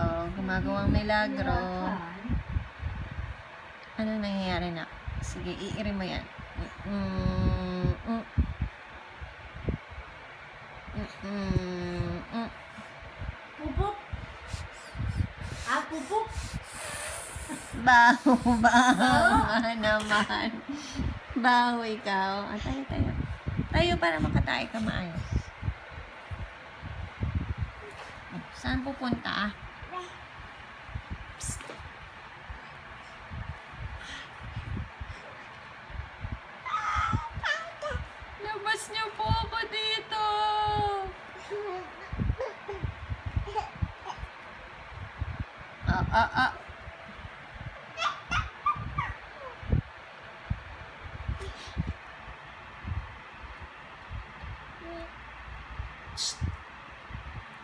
oh, gumagawang milagro. Anong nangyayari na? Sige, iiri mo yan. Pupuk. Pupuk. Baho naman. Baho ikaw. Tayo. Tayo para makatayo ka maayos. Saan pupunta? Psst. Labas niyo po ako dito. Ah.